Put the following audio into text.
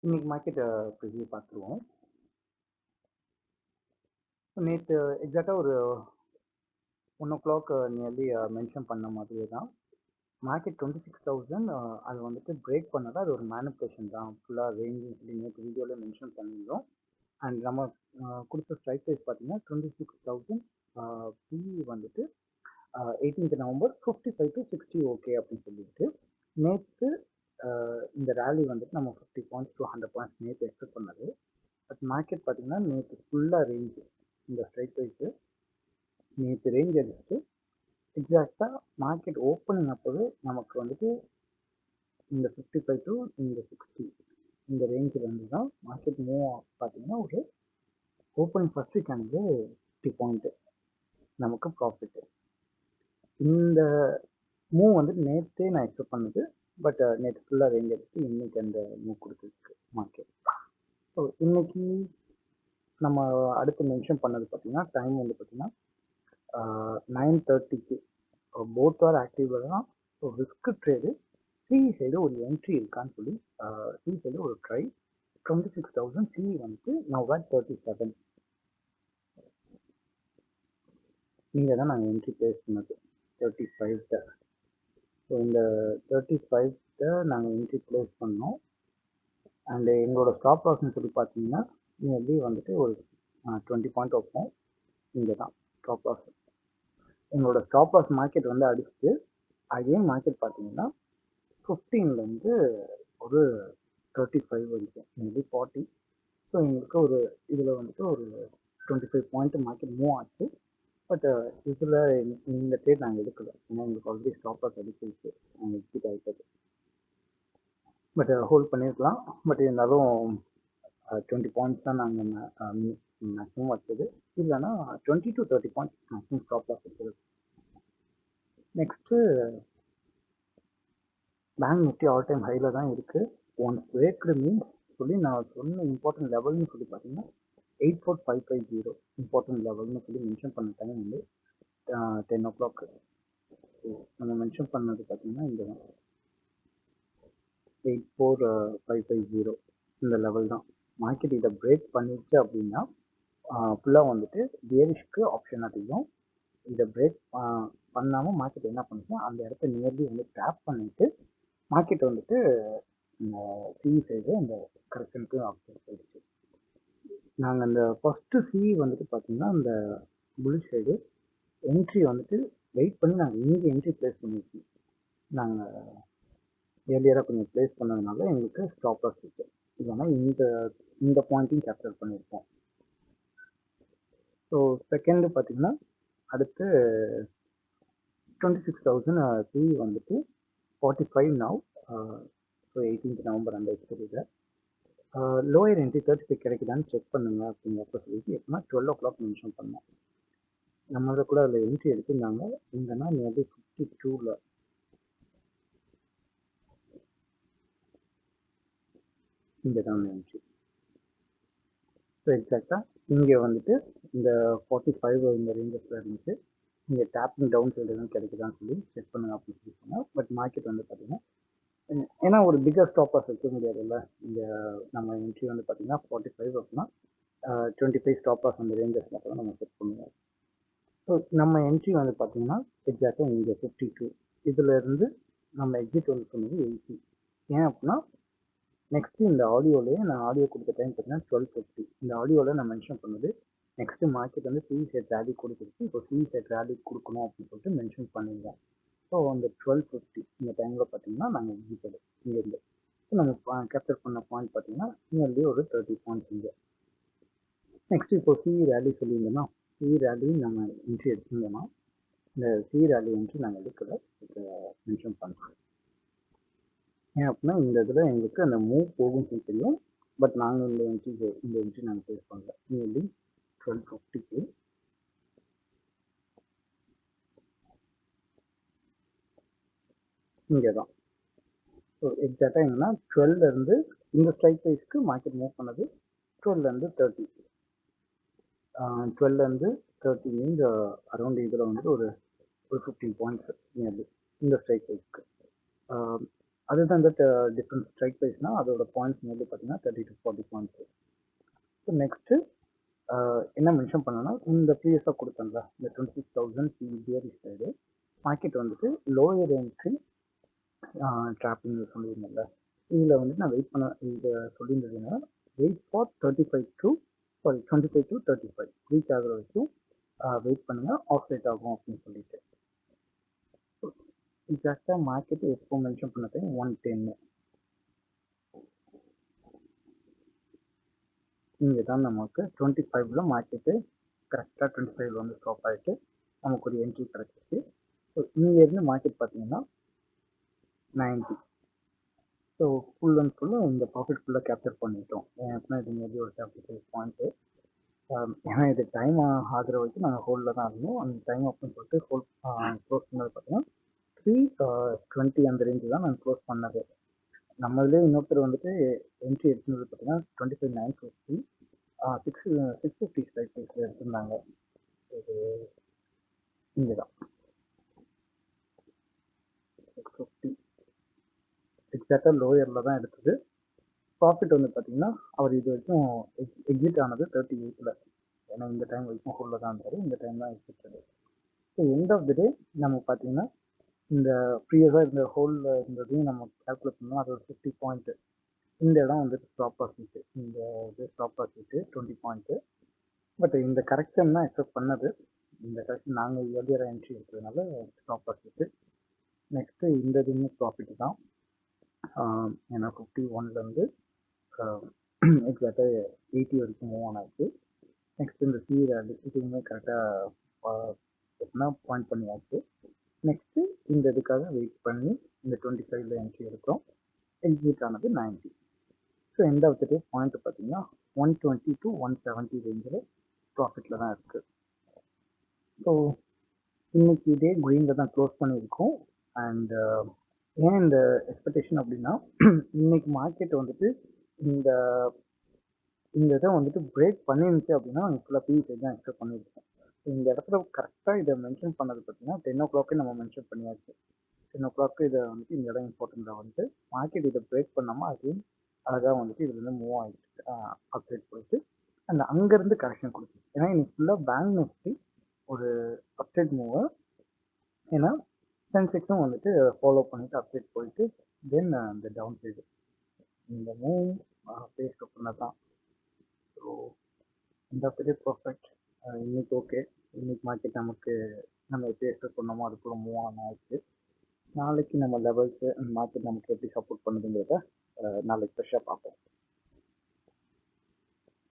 இன்னைக்கு market preview பார்த்துருவோம். நேற்று எக்ஸாக்டாக ஒரு 1:00 நியர்லி மென்ஷன் பண்ண மாதிரியே தான் மார்க்கெட் 26,000 அது வந்துட்டு பிரேக் பண்ணதா அது ஒரு மேனிபுலேஷன் தான் ஃபுல்லாக ரேஞ்சுன்னு சொல்லி நேற்று வீடியோவில் மென்ஷன் பண்ணியிருந்தோம். அண்ட் நம்ம கொடுத்த ஸ்ட்ரைக் ப்ரைஸ் பார்த்தீங்கன்னா 26,000 பிஇ வந்துட்டு 18th நவம்பர் 55 to 60 ஓகே அப்படின்னு சொல்லிட்டு நேற்று இந்த ரேலி வந்துட்டு நம்ம 50 பாயிண்ட்ஸ் டு 100 பாயிண்ட்ஸ் நேற்று எக்ஸ்பெக்ட் பண்ணது. பட் மார்க்கெட் பார்த்தீங்கன்னா நேற்று ஃபுல்லாக ரேஞ்சு இந்த ஸ்ட்ரைக் ப்ரைஸு நேற்று ரேஞ்ச் அடிச்சுட்டு எக்ஸாக்டாக மார்க்கெட் ஓப்பனிங் அப்போவே நமக்கு வந்துட்டு இந்த 55 டு இந்த 60 இந்த ரேஞ்சில் வந்து தான் மார்க்கெட் மூவ் பார்த்தீங்கன்னா ஒரு ஓப்பனிங் ஃபர்ஸ்ட் வீக்கானது 50 பாயிண்ட்டு நமக்கு ப்ராஃபிட்டு. இந்த மூவ் வந்துட்டு நேற்றே நான் எக்ஸ்பெக்ட் பண்ணது. பட் நேற்று ஃபுல்லாக ரேஞ்ச் அடிச்சு இன்னைக்கு அந்த மூவ் கொடுத்துருக்கு மார்க்கெட். ஸோ இன்னைக்கு நம்ம அடுத்து மென்ஷன் பண்ணது பார்த்தீங்கன்னா டைம் வந்து பார்த்தீங்கன்னா 9:30க்கு போத் ஆர் ஆக்டிவ்ல தான். So risk trade C side ஒரு என்ட்ரி இருக்கான்னு சொல்லி சி சைடு ஒரு ட்ரை 26,000 சி வந்துட்டு நவ் அட் 37 இங்கே தான் நாங்கள் என்ட்ரி பிளேஸ் பண்ணது 35. ஸோ இந்த 35 நாங்கள் என்ட்ரி பிளேஸ் பண்ணோம். அண்டு எங்களோட ஸ்டாப் லாஸ்ன்னு சொல்லி பார்த்தீங்கன்னா நியர்லி வந்துட்டு ஒரு 20 பாயிண்ட் வைப்போம். இங்கே தான் ஸ்டாப் லாஸ். எங்களோட ஸ்டாப் லாஸ் மார்க்கெட் வந்து அடிச்சுட்டு அகைன் மார்க்கெட் பார்த்தீங்கன்னா 15லேருந்து ஒரு 35 வரைக்கும் மேபி 40. ஸோ எங்களுக்கு ஒரு இதில் வந்துட்டு ஒரு 25 பாயிண்ட் மார்க்கெட் மூவ் ஆச்சு. பட் இதில் இந்த ட்ரேட் நாங்கள் எடுக்கல. ஏன்னா எங்களுக்கு ஆல்ரெடி ஸ்டாப் லாஸ் அடிச்சிருச்சு, நாங்கள் எக்ஸிட் ஆகிட்டது. பட் ஹோல்ட் பண்ணியிருக்கலாம். பட் இருந்தாலும் 20 பாயிண்ட்ஸ் தான் நாங்கள் மேக்ஸிமம் வச்சது. இல்லைன்னா 20 to 30 points maximum stop loss வச்சது. Next bank Nifty all time ஹையில் தான் இருக்குது. ஒன்ஸ் பிரேக்டு மீன்ஸ் சொல்லி நான் சொன்ன இம்பார்ட்டன்ட் லெவல்னு சொல்லி பார்த்தீங்கன்னா 84,550 இம்பார்ட்டன்ட் லெவல்னு சொல்லி மென்ஷன் பண்ண டைம் வந்து 10 o'clock. நம்ம மென்ஷன் பண்ணது பார்த்தீங்கன்னா இந்த 84,550 இந்த லெவல் தான். மார்க்கெட் இதை பிரேக் பண்ணிடுச்சு அப்படின்னா ஃபுல்லாக வந்துட்டு பேரிஷ்க்கு ஆப்ஷன் அதிகம். இதை பிரேக் பண்ணாமல் மார்க்கெட் என்ன பண்ணுச்சுன்னா அந்த இடத்த நியர்லி வந்து டேப் பண்ணிட்டு மார்க்கெட் வந்துட்டு இந்த சிஇ சைடு அந்த கரெக்ஷனுக்கு ஆப்ஷன் போயிடுச்சு. நாங்கள் அந்த ஃபஸ்ட்டு சிஇ வந்துட்டு பார்த்தீங்கன்னா அந்த புல் சைடு என்ட்ரி வந்துட்டு வெயிட் பண்ணி நாங்கள் இங்கே என்ட்ரி பிளேஸ் பண்ணியிருக்கோம். நாங்கள் ஏர்லியராக கொஞ்சம் பிளேஸ் பண்ணதுனால எங்களுக்கு ஸ்டாப் லாஸ் இருக்குது. இல்லைன்னா இந்த பாயிண்ட்டையும் கேப்சர் பண்ணியிருக்கோம். ஸோ செகண்டு பார்த்தீங்கன்னா அடுத்து 26,000 சிஇ வந்துட்டு 45 நவ். ஸோ 18th நவம்பர் அந்த எக்ஸ்பீரியடில் லோயர் என்ட்ரி 35 கிடைக்குதான்னு செக் பண்ணுங்க அப்படிங்கிறப்ப சொல்லிட்டு எப்படின்னா 12 o'clock மென்ஷன் பண்ணோம். நம்மளை கூட அதில் என்ட்ரி எடுத்திருந்தாங்க. இங்கன்னா நியர்லி 52ல் இங்கே தான் என்ட்ரி. ஸோ எக்ஸாக்டாக இங்கே வந்துட்டு இந்த 45 இந்த ரேஞ்சஸில் இருந்துச்சு. இங்கே டேப்பிங் டவுன் சைடு எதுவும் கிடைக்குதான்னு சொல்லி செக் பண்ணுங்க அப்படின்னு சொல்லி சொன்னோம். பட் மார்க்கெட் வந்து பார்த்தீங்கன்னா ஏன்னா ஒரு பிக்கர் ஸ்டாப் லாஸ் வைக்க முடியாதுல்ல. இந்த நம்ம என்ட்ரி வந்து பார்த்தீங்கன்னா 45 அப்படின்னா 25 ஸ்டாப் லாஸ் அந்த ரேஞ்சஸில் கூட நம்ம செக் பண்ணுவோம். ஸோ நம்ம என்ட்ரி வந்து பார்த்தீங்கன்னா எக்ஸாக்டாக இங்கே 52. இதில் இருந்து நம்ம எக்ஸிட் வந்து சொன்னது 80. ஏன் அப்படின்னா நெக்ஸ்ட்டு இந்த ஆடியோலேயே நான் ஆடியோ கொடுத்த டைம் பார்த்தீங்கன்னா 12:50. இந்த ஆடியோவில் நான் மென்ஷன் பண்ணது நெக்ஸ்ட்டு மார்க்கெட் வந்து சிஇ சைட் ரேலி கொடுத்துருச்சு. இப்போ சிஇ சைட் ரேலி கொடுக்கணும் அப்படின்னு சொல்லிட்டு மென்ஷன் பண்ணியிருந்தேன். ஸோ அந்த 12:50 இந்த டைமில் பார்த்தீங்கன்னா நாங்கள் எக்ஸிட் இங்கேருந்து. ஸோ நம்ம கேப்சர் பண்ண பாயிண்ட் பார்த்தீங்கன்னா நியர்லி ஒரு 30 பாயிண்ட்ஸ் இங்கே. நெக்ஸ்ட் இப்போ சிஇ ரேலி சொல்லியிருந்தோம்னா சிஇ ரேலி நம்ம என்ட்ரி எடுத்திருந்தோம்னா இந்த சிஇ ரேலி என்ட்ரி நாங்கள் எடுக்கல, இதை மென்ஷன் பண்ணுறோம். ஏன் அப்படின்னா இந்த இதில் எங்களுக்கு அந்த மூவ் போகும்னு சொல்லி தெரியும். பட் நாங்கள் இந்த என்ட்ரி நாங்கள் ஃபேஸ் பண்ணல. நியர்லி 12:50க்கு இங்கே தான். ஸோ எக்ஸாக்டாக என்னன்னா 12லேருந்து இந்த ஸ்ட்ரைக் ப்ரைஸ்க்கு மார்க்கெட் மூவ் பண்ணது 12லேருந்து 30. 12லேருந்து 30 மீன்ஸ் அரௌண்ட் இதில் வந்துட்டு ஒரு 15 பாயிண்ட்ஸ் நியர்லி இந்த ஸ்ட்ரைக் ப்ரைஸ்க்கு. அதுதான் இந்த டிஃப்ரெண்ட் ஸ்ட்ரைக் ப்ரைஸ்னா அதோட பாயிண்ட்ஸ் மேலே பார்த்தீங்கன்னா 30 to 40 பாயிண்ட்ஸ். ஸோ நெக்ஸ்ட்டு என்ன மென்ஷன் பண்ணணும்னா இந்த ப்ரீவியஸாக கொடுத்தோம்ல இந்த 26,000 பியரிஷ் சைடு மார்க்கெட் வந்துட்டு லோயர் என்ட்ரி ட்ராப்பிங் சொல்லியிருந்தேன்ல. இதில் வந்துட்டு நான் வெயிட் பண்ண இதை சொல்லியிருந்ததுன்னா வெயிட் ஃபார் 25 to 35 ரீச் ஆகிற வரைக்கும் வெயிட் பண்ணுங்கள், ஆஃப் ரேட் ஆகும் அப்படின்னு சொல்லிட்டு. எக்ஸாக்டாக மார்க்கெட் எப்போ மென்ஷன் பண்ணது 110 இங்கே தான் நமக்கு 25ல மார்க்கெட்டு கரெக்டாக 25 வந்து ஸ்டாப் ஆகிட்டு நமக்கு ஒரு என்ட்ரி கிடச்சிச்சு. ஸோ இங்கேருந்து மார்க்கெட் பார்த்தீங்கன்னா 90. ஸோ ஃபுல் அண்ட் ஃபுல்லாக இந்த ப்ராஃபிட் ஃபுல்லாக கேப்சர் பண்ணிட்டோம். ஏன்னா இது மேபி ஒரு 75 பாயிண்ட்டு. ஏன்னா இது டைம் ஆகிற வரைக்கும் நாங்கள் ஹோல்டில் தான் இருந்தோம். அந்த டைம் அப்படின்னு சொல்லிட்டு ஹோல்ட் க்ளோஸ் பண்ணது பார்த்தீங்கன்னா 320 அந்த ரேஞ்சு தான் நாங்கள் க்ளோஸ் பண்ணது. நம்மளே இன்னொருத்தர் வந்துட்டு என்ட்ரி எடுத்துனது பார்த்தீங்கன்னா 25,950 650 ஸ்ட்ரைக் ப்ரைஸில் எடுத்திருந்தாங்க. இது இங்கே தான் 650 எக்ஸாக்டாக லோயரில் தான் எடுத்தது. ப்ராஃபிட் வந்து பார்த்தீங்கன்னா அவர் இது வரைக்கும் எக்ஸிட் ஆனது 38ல். ஏன்னா இந்த டைம் வரைக்கும் ஹோல்டில் தான் இருந்தார், இந்த டைம் தான் exit. So end of the day நம்ம பார்த்தீங்கன்னா இந்த ப்ரீவியஸாக இருந்த ஹோலில் இருந்ததையும் நம்ம கால்குலேட் பண்ணோம். அது ஒரு 50 பாயிண்ட்டு. இந்த இடம் வந்துட்டு ஸ்டாப் ப்ராஃபிட்டு, இந்த இது ஸ்டாப் ப்ராஃபிட்டு 20 பாயிண்ட்டு. பட் இந்த கரெக்ஷன் தான் எக்ஸப்ட் பண்ணது. இந்த கரெக்ஷன் நாங்கள் எர்லியராக என்ட்ரி எடுத்ததுனால ஸ்டாப் ப்ராஃபிட்டு. நெக்ஸ்ட்டு இந்த இதுவுமே ப்ராஃபிட்டு தான். ஏன்னா 51லேருந்து எக்ஸாக்டாக 80 வரைக்கும் மூவ் ஆன் ஆச்சு. நெக்ஸ்ட் இந்த சி ரேலி இதுவுமே கரெக்டாக எப்படின்னா பாயிண்ட் பண்ணியாச்சு. நெக்ஸ்ட்டு இந்த இதுக்காக வெயிட் பண்ணி இந்த 25ல என்ட்ரி எடுக்கிறோம். எக்ஸிட் ஆனது 90. So end of the day point பார்த்தீங்கன்னா 120 to 170 ரேஞ்சில் ப்ராஃபிட்டில் தான் இருக்குது. ஸோ இன்னைக்கு டே க்ரீனில் தான் க்ளோஸ் பண்ணியிருக்கோம். அண்ட் ஏன் இந்த எக்ஸ்பெக்டேஷன் அப்படின்னா இன்னைக்கு மார்க்கெட் வந்துட்டு இந்த இந்த இதை வந்துட்டு பிரேக் பண்ணிருந்துச்சு அப்படின்னா ஃபுல்லாக பிஇசி தான் எக்ஸ்பெக்ட் பண்ணியிருக்கோம். இந்த இடத்துல கரெக்டாக இதை மென்ஷன் பண்ணது பார்த்தீங்கன்னா 10 o'clock நம்ம மென்ஷன் பண்ணியாச்சு. 10 o'clock இதை வந்துட்டு இந்த இடம் இம்பார்ட்டண்ட்டாக வந்துட்டு மார்க்கெட் இதை பிரேக் பண்ணாமல் அகைன் அழகாக வந்துட்டு இதுலேருந்து மூவ் ஆகிட்டு அப்டேட் போயிட்டு அந்த அங்கேருந்து கரெக்ஷன் கொடுத்துச்சு. ஏன்னா இன்னைக்கு ஃபுல்லாக பேங்க் நிஃப்டி ஒரு அப்டேட் மூவ். ஏன்னா சென்செக்ஸும் வந்துட்டு ஃபாலோ பண்ணிட்டு அப்டேட் போயிட்டு தென் இந்த டவுன் சைடு இந்த மூவ் பேஸ்ட் பண்ணது தான். ஸோ இந்த பெரிய பர்ஃபெக்ட். இன்னைக்கு ஓகே, இன்னைக்கு மார்க்கெட் நமக்கு நம்ம எப்படி எக்ஸ்பெக்ட் பண்ணோமோ அதுக்குள்ள மூவ் ஆன் ஆயிடுச்சு. நாளைக்கு நம்ம லெவல்ஸு மார்க்கெட் நமக்கு எப்படி சப்போர்ட் பண்ணுதுங்கிறத நாளைக்கு ஃப்ரெஷ்ஷாக பார்ப்போம்.